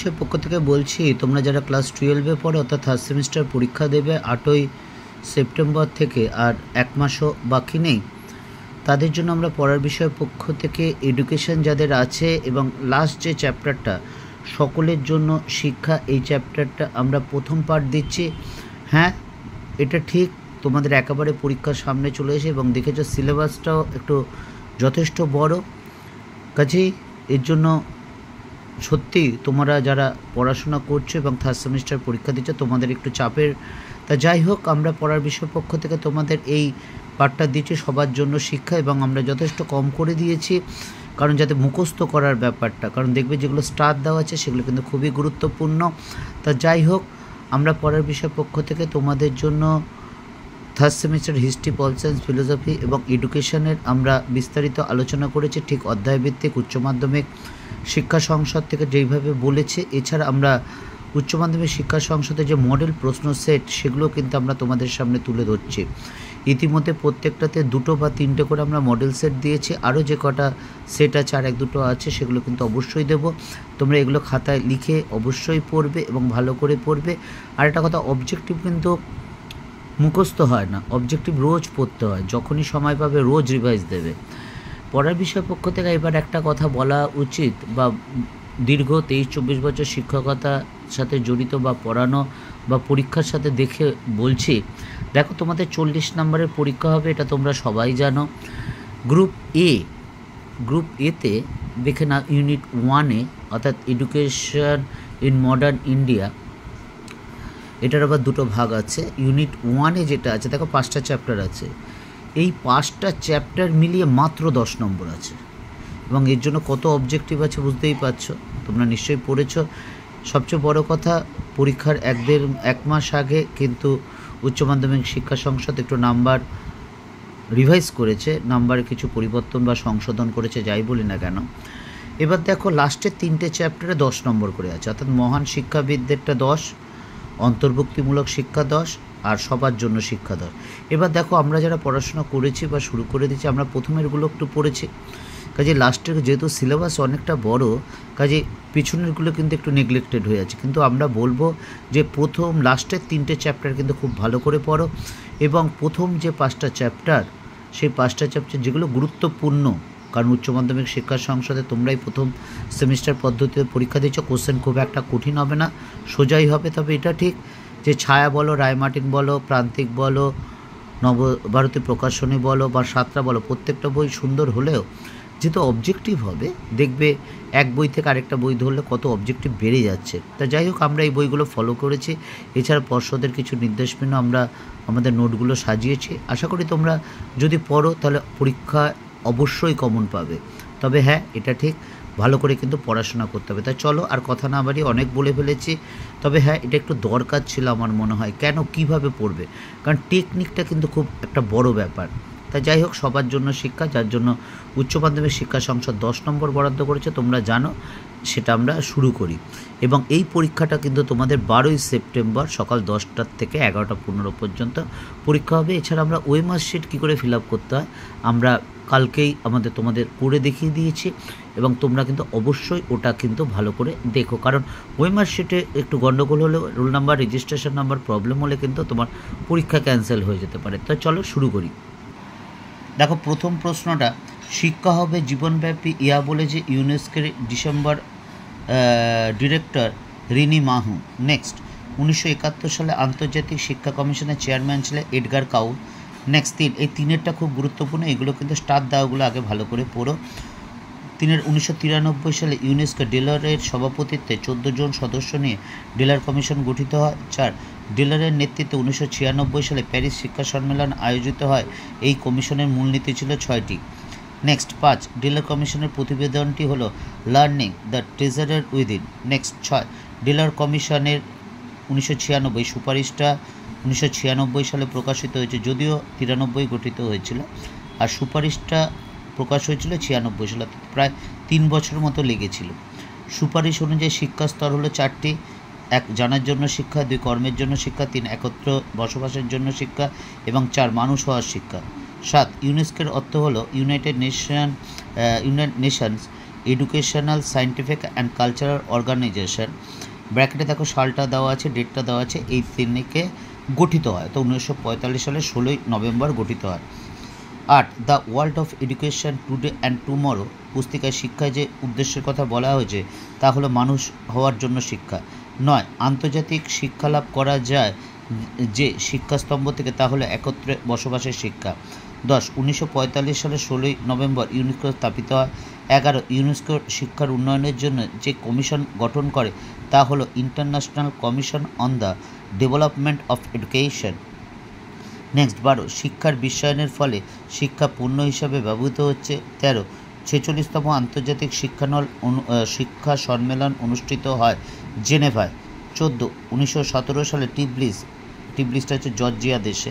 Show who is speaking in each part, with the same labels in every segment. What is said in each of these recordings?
Speaker 1: বিষয়ের পক্ষ থেকে বলছি, তোমরা যারা ক্লাস 12-এ পড়ো অর্থাৎ থার্ড সেমিস্টার পরীক্ষা দেবে 8ই সেপ্টেম্বর থেকে, আর এক মাসও বাকি নেই, তাদের জন্য আমরা পড়ার বিষয়ের পক্ষ থেকে এডুকেশন যাদের আছে এবং লাস্ট যে চ্যাপ্টারটা সকলের জন্য শিক্ষা, এই চ্যাপ্টারটা আমরা প্রথম পার্ট দিচ্ছি। হ্যাঁ, এটা ঠিক, তোমাদের একেবারে পরীক্ষার সামনে চলে এসে এবং দেখেছো সিলেবাসটাও একটু যথেষ্ট বড়, কাজেই এর জন্য সত্যি তোমরা যারা পড়াশোনা করছো এবং থার্ড সেমিস্টার পরীক্ষা দিচ্ছ তোমাদের একটু চাপের। তা যাই হোক, আমরা পড়ার বিষয় পক্ষ থেকে তোমাদের এই পাঠটা দিচ্ছি সবার জন্য শিক্ষা, এবং আমরা যথেষ্ট কম করে দিয়েছি কারণ যাতে মুখস্থ করার ব্যাপারটা, কারণ দেখবে যেগুলো স্টার দেওয়া আছে সেগুলো কিন্তু খুবই গুরুত্বপূর্ণ। তা যাই হোক, আমরা পড়ার বিষয় পক্ষ থেকে তোমাদের জন্য third semester history, pol science, philosophy এবং এডুকেশনের আমরা বিস্তারিত আলোচনা করেছি, ঠিক অধ্যায়ভিত্তিক উচ্চ মাধ্যমিক শিক্ষা সংসদ থেকে যেইভাবে বলেছে। এছাড়া আমরা উচ্চ মাধ্যমিক শিক্ষা সংসদে যে মডেল প্রশ্ন সেট সেগুলো কিন্তু আমরা তোমাদের সামনে তুলে ধরছি। ইতিমধ্যে প্রত্যেকটাতে 2 বা 3টে করে আমরা মডেল সেট দিয়েছি, আরও যে কটা সেট আছে আর 1-2টো আছে সেগুলো কিন্তু অবশ্যই দেব। তোমরা এগুলো খাতায় লিখে অবশ্যই পড়বে এবং ভালো করে পড়বে। আর একটা কথা, অবজেক্টিভ কিন্তু মুখস্থ হয় না, অবজেক্টিভ রোজ পড়তে হয়, যখনই সময় পাবে রোজ রিভাইজ দেবে। পড়ার বিষয় পক্ষ থেকে এবার একটা কথা বলা উচিত, বা দীর্ঘ 23-24 বছর শিক্ষকতার সাথে জড়িত বা পড়ানো বা পরীক্ষার সাথে দেখে বলছি, দেখো তোমাদের 40 নম্বরের পরীক্ষা হবে, এটা তোমরা সবাই জানো। গ্রুপ এতে দেখে না, ইউনিট 1-এ অর্থাৎ এডুকেশন ইন মডার্ন ইন্ডিয়া, এটার আবার 2টো ভাগ আছে। ইউনিট 1-এ যেটা আছে, দেখো 5টা চ্যাপ্টার আছে, এই 5টা চ্যাপ্টার মিলিয়ে মাত্র 10 নম্বর আছে, এবং এর জন্য কত অবজেক্টিভ আছে বুঝতেই পারছো, তোমরা নিশ্চয়ই পড়েছো। সবচেয়ে বড় কথা, পরীক্ষার 1 মাস আগে কিন্তু উচ্চ মাধ্যমিক শিক্ষা সংসদ একটু নাম্বার রিভাইজ করেছে, নাম্বারে কিছু পরিবর্তন বা সংশোধন করেছে, যাই বলি না কেন। এবার দেখো লাস্টের 3টে চ্যাপ্টারে 10 নম্বর করে আছে, অর্থাৎ মহান শিক্ষাবিদদেরটা 10, অন্তর্ভুক্তিমূলক শিক্ষা 10, আর সবার জন্য শিক্ষা 10। এবার দেখো, আমরা যারা পড়াশোনা করেছি বা শুরু করে দিয়েছি, আমরা প্রথমেরগুলো একটু পড়েছি, কাজে লাস্টের যেহেতু সিলেবাস অনেকটা বড়, কাজে পিছনেরগুলো কিন্তু একটু নেগলেক্টেড হয়ে আছে। কিন্তু আমরা বলবো যে প্রথম লাস্টের 3টে চ্যাপ্টার কিন্তু খুব ভালো করে পড়ো, এবং প্রথম যে 5টা চ্যাপ্টার, সেই 5টা চ্যাপ্টার যেগুলো গুরুত্বপূর্ণ, কারণ উচ্চ মাধ্যমিক শিক্ষা সংসদে তোমরাই প্রথম সেমিস্টার পদ্ধতিতে পরীক্ষা দিচ্ছ, কোশ্চেন খুব একটা কঠিন হবে না, সোজাই হবে। তবে এটা ঠিক যে ছায়া বলো, রায়মার্টিন বলো, প্রান্তিক বলো, নবভারতী প্রকাশনী বলো বা সাতরা বলো, প্রত্যেকটা বই সুন্দর হলেও যেহেতু অবজেক্টিভ হবে, দেখবে এক বই থেকে আরেকটা বই ধরলে কত অবজেক্টিভ বেড়ে যাচ্ছে। তা যাই হোক, আমরা এই বইগুলো ফলো করেছি, এছাড়া পর্ষদের কিছু নির্দেশনা আমরা আমাদের নোটগুলো সাজিয়েছি। আশা করি তোমরা যদি পড়ো তাহলে পরীক্ষা অবশ্যই কমন পাবে। তবে হ্যাঁ, এটা ঠিক, ভালো করে কিন্তু পড়াশোনা করতে হবে। তাই চলো আর কথা না বাড়িয়ে, অনেক বলে ফেলেছি। তবে হ্যাঁ, এটা একটু দরকার ছিল আমার মনে হয়। কেন, কিভাবে পড়বে, কারণ টেকনিকটা কিন্তু খুব একটা বড় ব্যাপার। তাই যাই হোক, সবার জন্য শিক্ষা, যার জন্য উচ্চ মাধ্যমিক শিক্ষা সংসদ 10 নম্বর বরাদ্দ করেছে, তোমরা জানো, সেটা আমরা শুরু করি। এবং এই পরীক্ষাটা কিন্তু তোমাদের 12ই সেপ্টেম্বর সকাল 10টা থেকে 11টা 15 পর্যন্ত পরীক্ষা হবে। এছাড়া আমরা ওএমআর শিট কী করে ফিল আপ করতে হয় আমরা কালকেই তোমাদের করে দেখিয়ে দিয়েছি, এবং তোমরা কিন্তু অবশ্যই ওটা কিন্তু ভালো করে দেখো, কারণ ওএমআর শিটে একটু গণ্ডগোল হলে, roll number, registration number problem হলে কিন্তু তোমার পরীক্ষা ক্যান্সেল হয়ে যেতে পারে। তো চলো শুরু করি। দেখো, প্রথম প্রশ্নটা, শিক্ষা হবে জীবনব্যাপী ইয়া বলে যে ইউনেস্কোর ডিসেম্বর ডিরেক্টর রিনি মাহু। নেক্সট, 1971 সালে আন্তর্জাতিক শিক্ষা কমিশনের চেয়ারম্যান ছিলেন এডগার কাউল। নেক্সট, 3, এই 3-এরটা খুব গুরুত্বপূর্ণ, এগুলো কিন্তু স্টার দেওয়াগুলো আগে ভালো করে পড়ো। 3, 1993 সালে ইউনেস্কো ডেলারের সভাপতিত্বে 14 জন সদস্য নিয়ে ডেলার কমিশন গঠিত হয়। 4, ডেলারের নেতৃত্বে 1996 সালে প্যারিস শিক্ষা সম্মেলন আয়োজিত হয়। এই কমিশনের মূলনীতি ছিল 6টি। নেক্সট, 5, ডেলার কমিশনের প্রতিবেদনটি হলো learning the treasurer within. Next, 6, ডেলার কমিশনের 1996 সুপারিশটা 1996 সালে প্রকাশিত হয়েছে, যদিও 93 গঠিত হয়েছিল, আর সুপারিশটা প্রকাশ হয়েছিল 96 সালে, প্রায় 3 বছরের মতো লেগেছিল। সুপারিশ অনুযায়ী শিক্ষার স্তর হলো 4টি: 1, জানার জন্য শিক্ষা; 2, কর্মের জন্য শিক্ষা; 3, একত্র বসবাসের জন্য শিক্ষা; এবং 4, মানুষ হওয়ার শিক্ষা। 7, ইউনেস্কোর অর্থ হলো United Nations Educational Scientific and Cultural Organization, ব্র্যাকেটে দেখো সালটা দেওয়া আছে, ডেটটা দেওয়া আছে, এই দিনকে গঠিত হয়। তো 1945 সালে 16ই নভেম্বর গঠিত হয়। 8 the world of education today and tomorrow, পুস্তিকায় শিক্ষায় যে উদ্দেশ্যের কথা বলা হয়েছে তা হলো মানুষ হওয়ার জন্য শিক্ষা। 9 আন্তর্জাতিক শিক্ষা লাভ করা যায় যে শিক্ষাস্তম্ভ থেকে তা হলো একত্রে বসবাসের শিক্ষা। 10 1945 সালে 16ই নভেম্বর ইউনেস্কো স্থাপিত হয়। 11 ইউনেস্কো শিক্ষার উন্নয়নের জন্য যে কমিশন গঠন করে তা হলো international commission on the development of education. Next 12 শিক্ষার বিশ্বায়নের ফলে শিক্ষা পণ্য হিসাবে ব্যবহৃত হচ্ছে। 13 46তম আন্তর্জাতিক শিক্ষা সম্মেলন অনুষ্ঠিত হয় জেনেভায়। 14 1917 সালে টিবলিসটা হচ্ছে জর্জিয়া দেশে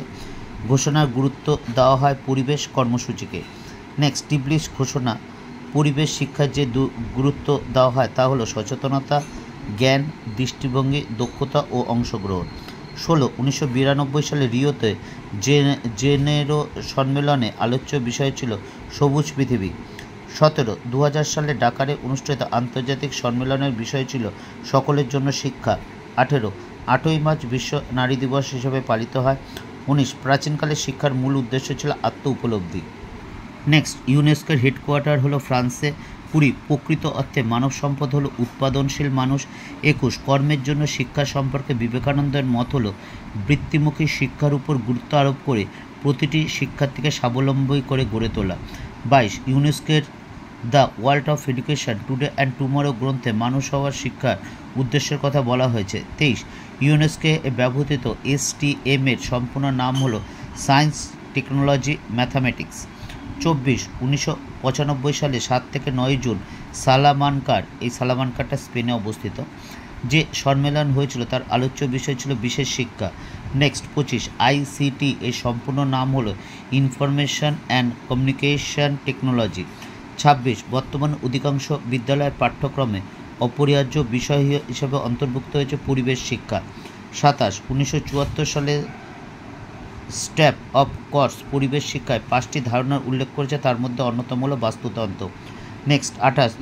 Speaker 1: ঘোষণার গুরুত্ব দেওয়া হয় পরিবেশ কর্মসূচিকে। নেক্সট টিবলিস ঘোষণা পরিবেশ শিক্ষার যে গুরুত্ব দেওয়া হয় তা হলো সচেতনতা, জ্ঞান, দৃষ্টিভঙ্গি, দক্ষতা ও অংশগ্রহণ। 16 1992 সালে রিওতে জেনেরো সম্মেলনে আলোচ্য বিষয় ছিল সবুজ পৃথিবী। 17 2000 সালে ডাকারে অনুষ্ঠিত আন্তর্জাতিক সম্মেলনের বিষয় ছিল সকলের জন্য শিক্ষা। 18 8ই মার্চ বিশ্ব নারী দিবস হিসেবে পালিত হয়। 19 প্রাচীনকালে শিক্ষার মূল উদ্দেশ্য ছিল আত্ম উপলব্ধি। নেক্সট ইউনেস্কোর হেডকোয়ার্টার হলো ফ্রান্সে। 20 প্রকৃত অর্থে মানব সম্পদ হলো উৎপাদনশীল মানুষ। 21 কর্মের জন্য শিক্ষা সম্পর্কে বিবেকানন্দের মত হলো বৃত্তিমুখী শিক্ষার উপর গুরুত্ব আরোপ করে প্রতিটি শিক্ষার্থীকে স্বাবলম্বী করে গড়ে তোলা। 22 ইউনেস্কোর the world of education today and tomorrow গ্রন্থে মানুষ হওয়ার শিক্ষার উদ্দেশ্যের কথা বলা হয়েছে। 23 ইউনেস্কো ব্যবহৃত STM এর সম্পূর্ণ নাম হলো সায়েন্স, টেকনোলজি, ম্যাথামেটিক্স। 24 1995 সালে 7 থেকে 9 জুন সালামানকার, এই সালামানকারটা স্পেনে অবস্থিত, যে সম্মেলন হয়েছিল তার আলোচ্য বিষয় ছিল বিশেষ শিক্ষা। নেক্সট 25 ICT এর সম্পূর্ণ নাম হলো ইনফরমেশন অ্যান্ড কমিউনিকেশন টেকনোলজি। 26 বর্তমান অধিকাংশ বিদ্যালয়ের পাঠ্যক্রমে অপরিহার্য বিষয় হিসেবে অন্তর্ভুক্ত হয়েছে পরিবেশ শিক্ষা। 27 1974 সালে স্টেপ অফ কোর্স পরিবেশ শিক্ষায় 5টি ধারণার উল্লেখ করেছে, তার মধ্যে অন্যতম হলো বাস্তুতন্ত্র। নেক্সট 28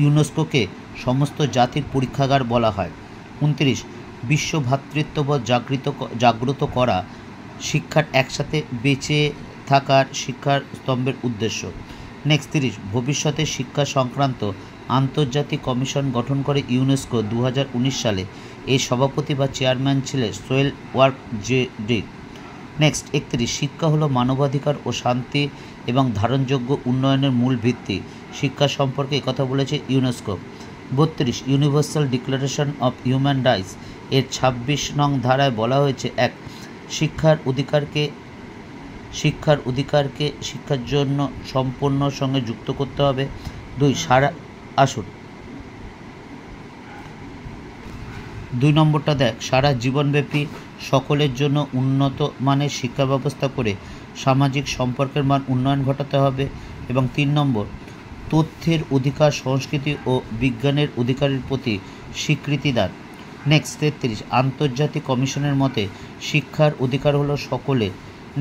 Speaker 1: ইউনেস্কোকে সমস্ত জাতির পরীক্ষাগার বলা হয়। 29 বিশ্ব ভ্রাতৃত্ববোধ জাগ্রত করা শিক্ষার একসাথে বেঁচে থাকার শিক্ষার স্তম্ভের উদ্দেশ্য। নেক্সট 30 ভবিষ্যতে শিক্ষা সংক্রান্ত আন্তর্জাতিক কমিশন গঠন করে ইউনেস্কো 2019 সালে। এই সভাপতি বা চেয়ারম্যান ছিলেন সোয়েল ওয়ার্ক জে। নেক্সট 31 শিক্ষা হলো মানবাধিকার ও শান্তি এবং ধারণযোগ্য উন্নয়নের মূল ভিত্তি। শিক্ষা সম্পর্কে একথা বলেছে UNESCO. 32 universal declaration of human rights এর 26 নং ধারায় বলা হয়েছে: 1 শিক্ষার অধিকারকে শিক্ষার জন্য সম্পূর্ণ সঙ্গে যুক্ত করতে হবে। 2 নম্বরটা দেখ, সারা জীবনব্যাপী সকলের জন্য উন্নত মানের শিক্ষা ব্যবস্থা করে সামাজিক সম্পর্কের মান উন্নয়ন ঘটাতে হবে। এবং 3 নম্বর তথ্যের অধিকার, সংস্কৃতি ও বিজ্ঞানের অধিকারের প্রতি স্বীকৃতি দান। নেক্সট 33 আন্তর্জাতিক কমিশনের মতে শিক্ষার অধিকার হলো সকলের।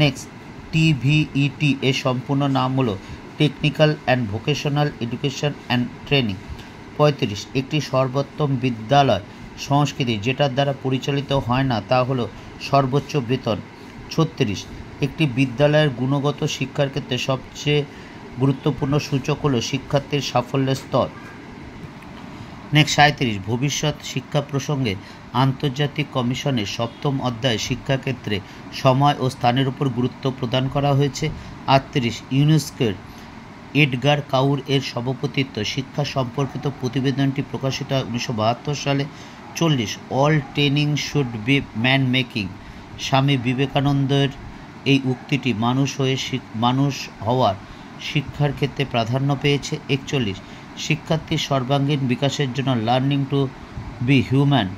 Speaker 1: নেক্সট TVET এর সম্পূর্ণ নাম হলো technical and vocational education and training. 35 একটি সর্বোত্তম বিদ্যালয় সংস্কৃতি যেটার দ্বারা পরিচালিত হয় না তা হলো সর্বোচ্চ বেতন। 36 একটি বিদ্যালয়ের গুণগত শিক্ষার ক্ষেত্রে সবচেয়ে গুরুত্বপূর্ণ সূচক হলো শিক্ষার্থীর সাফল্যের স্তর। নেক্সট 37 ভবিষ্যৎ শিক্ষা প্রসঙ্গে আন্তর্জাতিক কমিশনের 7ম অধ্যায়ে শিক্ষাক্ষেত্রে সময় ও স্থানের উপর গুরুত্ব প্রদান করা হয়েছে। 38 ইউনেস্কোর এডগার কাউর এর সভাপতিত্ব শিক্ষা সম্পর্কিত প্রতিবেদনটি প্রকাশিত হয় 1972 সালে। 40 all training should be man making, স্বামী বিবেকানন্দের এই উক্তিটি মানুষ হওয়ার শিক্ষার ক্ষেত্রে প্রাধান্য পেয়েছে। 41 শিক্ষার্থীর সর্বাঙ্গীন বিকাশের জন্য লার্নিং টু বি হিউম্যান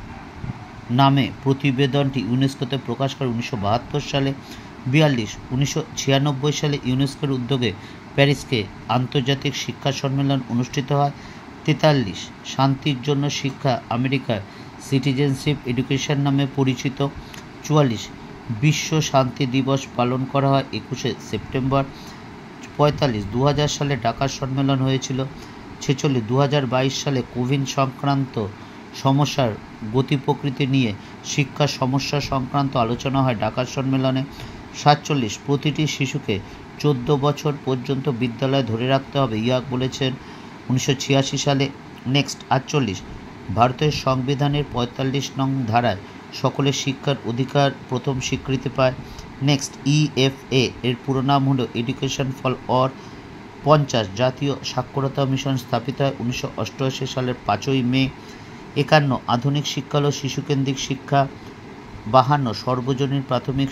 Speaker 1: নামে প্রতিবেদনটি ইউনেস্কোতে প্রকাশ করে 1972 সালে। 42 1996 সালে ইউনেস্কোর উদ্যোগে প্যারিসকে আন্তর্জাতিক শিক্ষা সম্মেলন অনুষ্ঠিত হয়। 43 শান্তির জন্য শিক্ষা আমেরিকার সিটিজেনশিপ এডুকেশন নামে পরিচিত। 44 বিশ্ব শান্তি দিবস পালন করা হয় 21শে সেপ্টেম্বর। 45 2000 সালে ঢাকা সম্মেলন হয়েছিল। 46 2022 সালে কোভিড সংক্রান্ত সমস্যার গতি প্রকৃতি নিয়ে শিক্ষা সমস্যা সংক্রান্ত আলোচনা হয় ঢাকা সম্মেলনে। 47 প্রতিটি শিশুকে 14 বছর পর্যন্ত বিদ্যালয়ে ধরে রাখতে হবে, ইয়াক বলেছেন 1986 সালে। নেক্সট 48 ভারতের সংবিধানের 45 নং ধারায় সকলের শিক্ষার অধিকার প্রথম স্বীকৃতি পায়। নেক্সট EFA এর পুরো নাম হলো এডুকেশন ফর অল। 50 জাতীয় সাক্ষরতা মিশন স্থাপিত হয় 1988 সালের 5ই মে। 51 আধুনিক শিক্ষা হলো শিশুকেন্দ্রিক শিক্ষা। 52 সর্বজনীন প্রাথমিক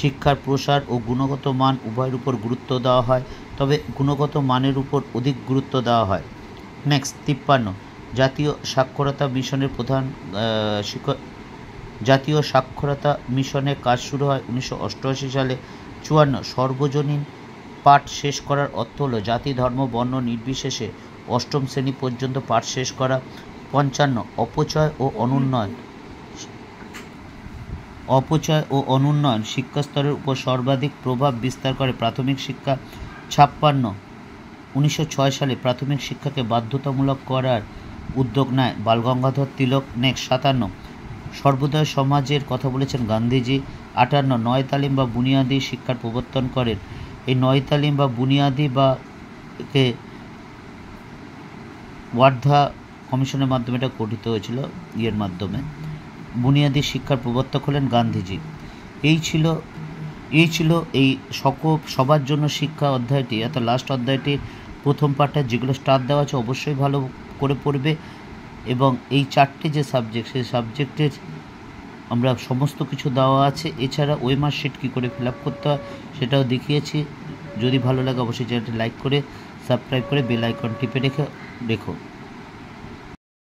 Speaker 1: শিক্ষার প্রসার ও গুণগত মান উভয়ের উপর গুরুত্ব দেওয়া হয়, তবে গুণগত মানের উপর অধিক গুরুত্ব দেওয়া হয়। নেক্সট 53 জাতীয় সাক্ষরতা মিশনের জাতীয় সাক্ষরতা মিশনের কাজ শুরু হয় 1988 সালে। 54 সর্বজনীন পাঠ শেষ করার অর্থ হলো জাতি ধর্ম বর্ণ নির্বিশেষে 8ম শ্রেণী পর্যন্ত পাঠ শেষ করা। 55 অপচয় ও অনুন্নয়ন শিক্ষা স্তরের উপর সর্বাধিক প্রভাব বিস্তার করে প্রাথমিক শিক্ষা। 56 1906 সালে প্রাথমিক শিক্ষাকে বাধ্যতামূলক করার উদ্যোগ নেয় বালগঙ্গাধর তিলক। নেক্সট 57 সর্বোদয় সমাজের কথা বলেছেন গান্ধীজি। 58 নয় তালিম বা বুনিয়াদী শিক্ষার প্রবর্তন করেন। এই নয় তালিম বা বুনিয়াদী বা কে ওয়ার্ধা কমিশনের মাধ্যমে এটা গঠিত হয়েছিল, মাধ্যমে বুনিয়াদী শিক্ষার প্রবর্তক হলেন গান্ধীজি। এই ছিল এই সবার জন্য শিক্ষা অধ্যায়টি, অর্থাৎ লাস্ট অধ্যায়টির প্রথম পার্টটা। যেগুলো স্টার দেওয়া আছে অবশ্যই ভালো করে পড়বে, এবং এই 4টে যে সাবজেক্ট, সেই সাবজেক্টের আমরা সমস্ত কিছু দেওয়া আছে। এছাড়া ওএমআর শিট কী করে ফিল আপ করতে হয় সেটাও দেখিয়েছি। যদি ভালো লাগে অবশ্যই চ্যানেলটি লাইক করে সাবস্ক্রাইব করে বেল আইকন টিপে রেখো।